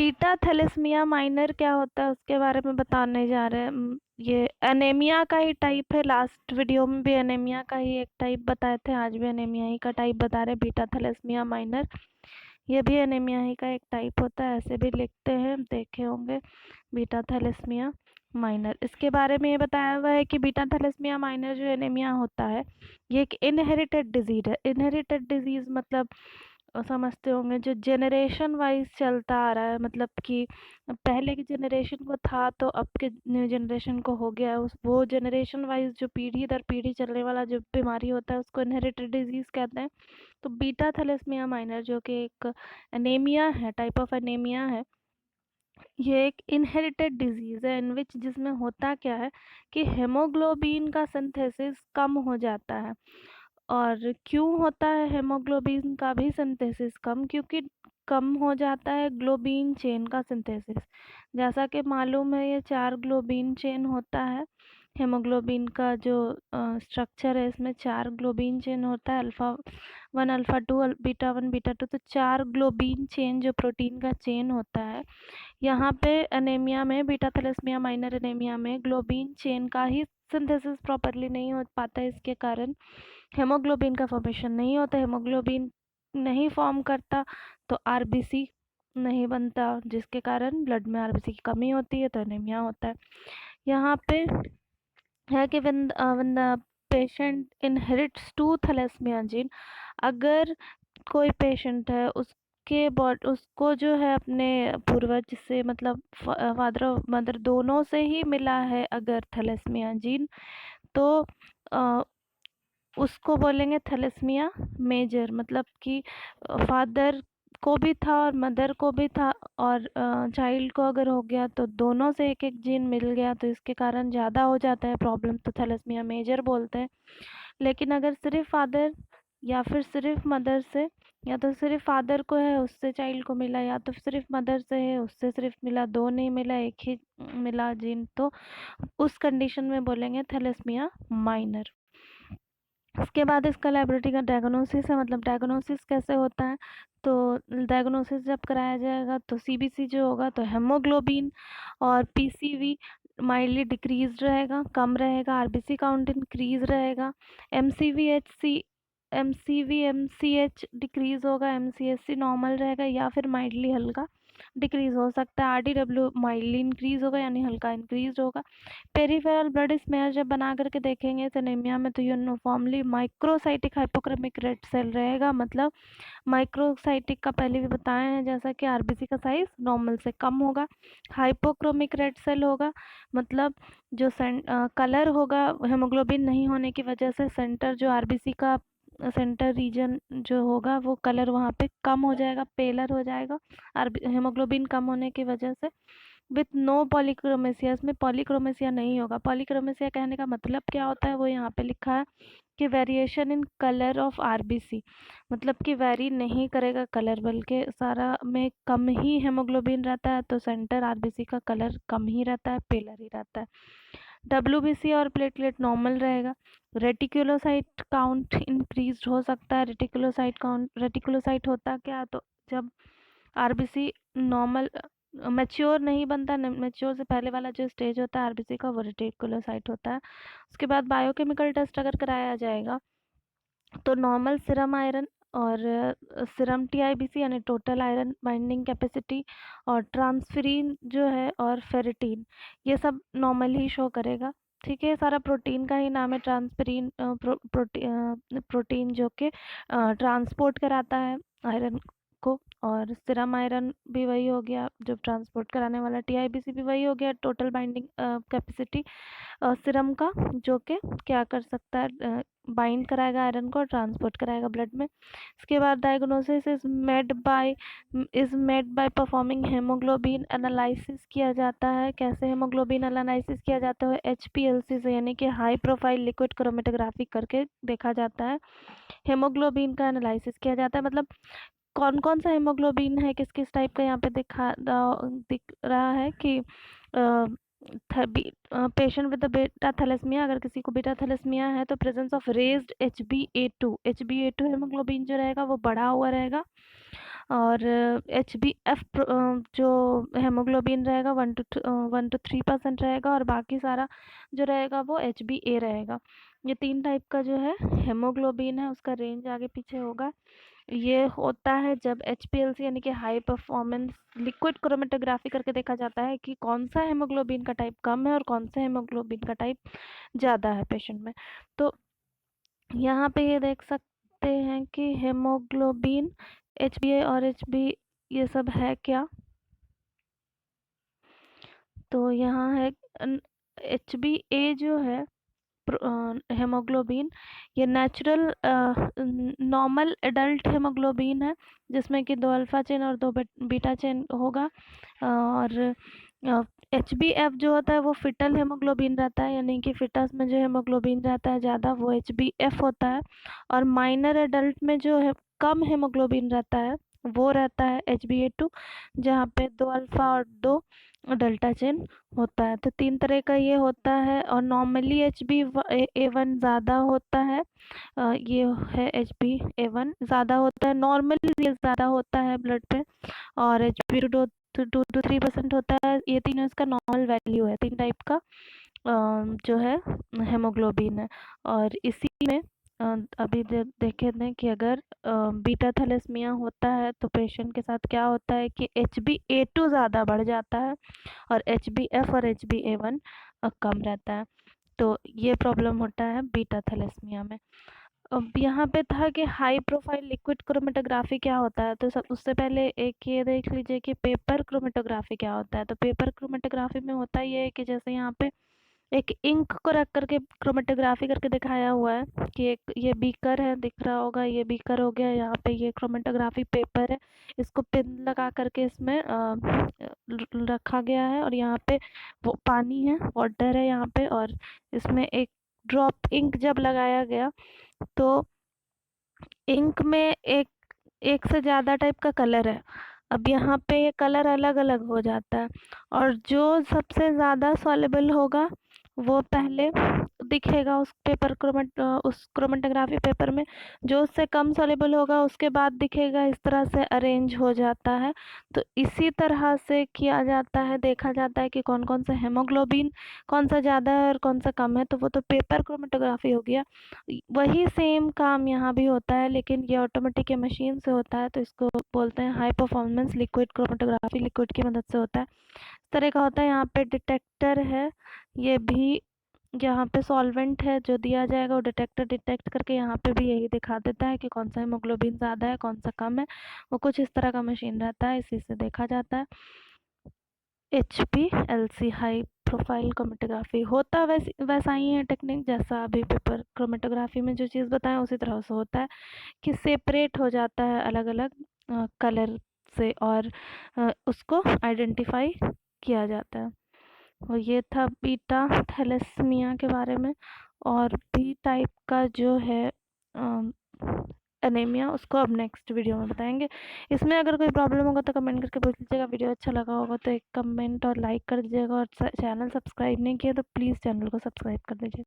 Beta thalassaemia minor क्या होता है उसके बारे में बताने जा रहे हैं। ये एनीमिया का ही टाइप है। लास्ट वीडियो में भी एनीमिया का ही एक टाइप बताए थे, आज भी एनीमिया ही का टाइप बता रहे हैं, बीटा थैलेसीमिया माइनर। ये भी एनीमिया ही का एक टाइप होता है, ऐसे भी लिखते हैं, देखे होंगे, बीटा थैलेसीमिया माइनर। इसके बारे में ये बताया हुआ है कि बीटा थैलेसीमिया माइनर जो एनीमिया होता है, ये एक इनहेरिटेड डिजीज है। इनहेरिटेड डिजीज मतलब समझते होंगे, जो जनरेशन वाइज चलता आ रहा है, मतलब कि पहले की जनरेशन को था तो अब के न्यू जनरेशन को हो गया है। उस वो जनरेशन वाइज जो पीढ़ी दर पीढ़ी चलने वाला जो बीमारी होता है उसको इनहेरिटेड डिजीज कहते हैं। तो बीटा थैलेसीमिया माइनर जो कि एक एनीमिया है, टाइप ऑफ एनीमिया है, ये एक इनहेरिटेड डिजीज है इन विच जिसमें होता क्या है कि हेमोग्लोबिन का सिंथेसिस कम हो जाता है। और क्यों होता है हेमोग्लोबिन का भी सिंथेसिस कम? क्योंकि कम हो जाता है ग्लोबिन चेन का सिंथेसिस। जैसा कि मालूम है, ये 4 ग्लोबिन चेन होता है। हेमोग्लोबिन का जो स्ट्रक्चर है, इसमें 4 ग्लोबिन चेन होता है, अल्फा 1 अल्फा 2 बीटा 1 बीटा 2। तो 4 ग्लोबिन चेन जो प्रोटीन का चेन होता है, यहाँ पे एनीमिया में, बीटा थैलेसीमिया माइनर एनीमिया में ग्लोबिन चेन का ही सिंथेसिस प्रॉपरली नहीं हो पाता है। इसके कारण हेमोग्लोबिन का फॉर्मेशन नहीं होता। हेमोग्लोबिन नहीं फॉर्म करता तो आरबीसी नहीं बनता, जिसके कारण ब्लड में आरबीसी की कमी होती है, तो एनीमिया होता है। यहाँ पे है कि when the patient inherits two thalassaemia gene, अगर कोई पेशेंट है उसको जो है अपने पूर्वज से, मतलब फादर और मदर दोनों से ही मिला है अगर थैलेसीमिया जीन, तो अ, उसको बोलेंगे थैलेसीमिया मेजर। मतलब कि फादर को भी था और मदर को भी था, और चाइल्ड को अगर हो गया तो दोनों से एक एक जीन मिल गया, तो इसके कारण ज़्यादा हो जाता है प्रॉब्लम, तो थैलेसीमिया मेजर बोलते हैं। लेकिन अगर सिर्फ फादर या फिर सिर्फ मदर से, या तो सिर्फ फादर को है उससे चाइल्ड को मिला, या तो सिर्फ मदर से है उससे सिर्फ मिला, दो नहीं मिला एक ही मिला जीन, तो उस कंडीशन में बोलेंगे थैलेसीमिया माइनर। उसके बाद इसका लेबोरेटरी का डायग्नोसिस है। मतलब डायग्नोसिस कैसे होता है, तो डायग्नोसिस जब कराया जाएगा तो सीबीसी जो होगा तो हेमोग्लोबिन और पीसीवी माइल्डली डिक्रीज रहेगा, कम रहेगा, आरबीसी काउंट इंक्रीज रहेगा, एमसीएच डिक्रीज होगा, एमसीएचसी नॉर्मल रहेगा या फिर माइल्डली हल्का डिक्रीज हो सकता है, आरडीडब्ल्यू माइल्डली इंक्रीज होगा यानी हल्का इंक्रीज होगा। पेरिफेरल ब्लड स्मेयर जब बना करके देखेंगे तो एनीमिया में तो uniformly microcytic hypochromic red cell रहेगा। मतलब माइक्रोसाइटिक का पहले भी बताया है, जैसा कि आरबीसी का साइज नॉर्मल से कम होगा। हाइपोक्रोमिक रेड सेल होगा, मतलब जो कलर होगा हेमोग्लोबिन नहीं होने की वजह से सेंटर जो आरबीसी का सेंटर रीजन जो होगा वो कलर वहाँ पे कम हो जाएगा, पेलर हो जाएगा हेमोग्लोबिन कम होने की वजह से। विथ नो पॉलीक्रोमेसिया, इसमें पॉलीक्रोमेसिया नहीं होगा। पॉलीक्रोमेसिया कहने का मतलब क्या होता है वो यहाँ पे लिखा है कि variation in colour of RBC, मतलब कि वेरी नहीं करेगा कलर, बल्कि सारा में कम ही हेमोग्लोबिन रहता है, तो सेंटर आरबीसी का कलर कम ही रहता है, पेलर ही रहता है। डब्ल्यूबीसी और प्लेटलेट नॉर्मल रहेगा। रेटिकुलोसाइट काउंट इंक्रीज हो सकता है। रेटिकुलोसाइट होता क्या, तो जब आरबीसी नॉर्मल मैच्योर नहीं बनता, मैच्योर से पहले वाला जो स्टेज होता है आरबीसी का, वो रेटिकुलोसाइट होता है। उसके बाद बायोकेमिकल टेस्ट अगर कराया जाएगा तो नॉर्मल सीरम आयरन और सीरम टीआईबीसी यानी टोटल आयरन बाइंडिंग कैपेसिटी, और ट्रांसफेरिन जो है, और फेरिटीन, ये सब नॉर्मल ही शो करेगा। ठीक है, सारा प्रोटीन का ही नाम है ट्रांसफेरिन। प्रोटीन जो कि ट्रांसपोर्ट कराता है आयरन को, और सीरम आयरन भी वही हो गया जो ट्रांसपोर्ट कराने वाला, टीआईबीसी भी वही हो गया, टोटल बाइंडिंग कैपेसिटी सीरम का, जो कि क्या कर सकता है, बाइंड कराएगा आयरन को और ट्रांसपोर्ट कराएगा ब्लड में। इसके बाद diagnosis is made by performing haemoglobin analysis किया जाता है। कैसे हेमोग्लोबिन एनालिसिस किया जाता है? एचपीएलसी से, यानी कि हाई प्रोफाइल लिक्विड क्रोमेटोग्राफी करके देखा जाता है। हेमोग्लोबिन का एनालिसिस किया जाता है, मतलब कौन कौन सा हेमोग्लोबिन है, किस किस टाइप का, यहाँ पे दिख रहा है कि पेशेंट विद बीटा थैलेसीमिया, अगर किसी को बीटा थैलेसीमिया है तो presence of raised HbA2 haemoglobin जो रहेगा वो बढ़ा हुआ रहेगा। और HbF जो हेमोग्लोबिन रहेगा 1 to 3% रहेगा, और बाकी सारा जो रहेगा वो HbA रहेगा। ये 3 टाइप का जो है हेमोग्लोबिन है, उसका रेंज आगे पीछे होगा। ये होता है जब HPLC यानी कि हाई परफॉर्मेंस लिक्विड क्रोमेटोग्राफी करके देखा जाता है कि कौन सा हेमोग्लोबिन का टाइप कम है और कौन सा हेमोग्लोबिन का टाइप ज़्यादा है पेशेंट में। तो यहाँ पे ये देख सकते हैं कि हेमोग्लोबिन, HbA और Hb ये सब है क्या। तो यहाँ है HbA जो है हेमोग्लोबिन, ये नेचुरल नॉर्मल एडल्ट हेमोग्लोबिन है, जिसमें कि 2 अल्फा चेन और 2 बीटा चेन होगा। और HbF जो होता है वो फिटल हेमोग्लोबिन रहता है, यानी कि फिटस में जो हेमोग्लोबिन रहता है ज़्यादा वो HbF होता है। और माइनर एडल्ट में जो है कम हेमोग्लोबिन रहता है वो रहता है HbA2, जहाँ पे 2 अल्फा और 2 डेल्टा चेन होता है। तो 3 तरह का ये होता है, और नॉर्मली HbA1 ज़्यादा होता है। ये है HbA1 ज़्यादा होता है, नॉर्मली ये ज़्यादा होता है ब्लड पे। और HbA2 2 to 3% होता है। ये तीनों इसका नॉर्मल वैल्यू है। 3 टाइप का जो है हेमोग्लोबिन है। और इसी में अभी देखे थे कि अगर बीटा थैलेसीमिया होता है तो पेशेंट के साथ क्या होता है कि HbA2 ज़्यादा बढ़ जाता है और HbF और HbA1 कम रहता है। तो ये प्रॉब्लम होता है बीटा थैलेसीमिया में। अब यहाँ पे था कि हाई प्रोफाइल लिक्विड क्रोमेटोग्राफी क्या होता है, तो सब उससे पहले एक ये देख लीजिए कि पेपर क्रोमेटोग्राफी क्या होता है। तो पेपर क्रोमेटोग्राफी में होता ये है कि जैसे यहाँ पे एक इंक को रख करके क्रोमेटोग्राफी करके दिखाया हुआ है कि एक ये बीकर है, दिख रहा होगा, ये बीकर हो गया। यहाँ पे ये क्रोमेटोग्राफी पेपर है, इसको पिन लगा करके इसमें रखा गया है। और यहाँ पे वो पानी है, वाटर है यहाँ पे, और इसमें एक ड्रॉप इंक जब लगाया गया तो इंक में एक से ज़्यादा टाइप का कलर है। अब यहाँ पे ये कलर अलग अलग हो जाता है, और जो सबसे ज़्यादा सॉलेबल होगा वो पहले दिखेगा उस क्रोमेटोग्राफी पेपर में। जो उससे कम सॉलेबल होगा उसके बाद दिखेगा। इस तरह से अरेंज हो जाता है। तो इसी तरह से किया जाता है, देखा जाता है कि कौन कौन सा हेमोग्लोबिन कौन सा ज़्यादा है और कौन सा कम है। तो वो तो पेपर क्रोमेटोग्राफी हो गया। वही सेम काम यहाँ भी होता है, लेकिन ये ऑटोमेटिक या मशीन से होता है। तो इसको बोलते हैं high performance liquid chromatography, liquid की मदद से होता है। इस तरह का होता है। यहाँ पे डिटेक्टर है, ये भी यहाँ पे सॉल्वेंट है जो दिया जाएगा, वो डिटेक्टर डिटेक्ट करके यहाँ पे भी यही दिखा देता है कि कौन सा हेमोग्लोबिन ज़्यादा है कौन सा कम है। वो कुछ इस तरह का मशीन रहता है, इसी से देखा जाता है। HPLC हाई प्रोफाइल क्रोमेटोग्राफी होता वैसा ही है टेक्निक, जैसा अभी पेपर क्रोमेटोग्राफी में जो चीज़ बताएं उसी तरह से होता है कि सेपरेट हो जाता है अलग अलग कलर से, और उसको आइडेंटिफाई किया जाता है। और ये था बीटा थैलेसीमिया के बारे में। और बी टाइप का जो है एनीमिया, उसको अब नेक्स्ट वीडियो में बताएंगे। इसमें अगर कोई प्रॉब्लम होगा तो कमेंट करके पूछ लीजिएगा। वीडियो अच्छा लगा होगा तो एक कमेंट और लाइक कर दीजिएगा, और चैनल सब्सक्राइब नहीं किया तो प्लीज़ चैनल को सब्सक्राइब कर दीजिएगा।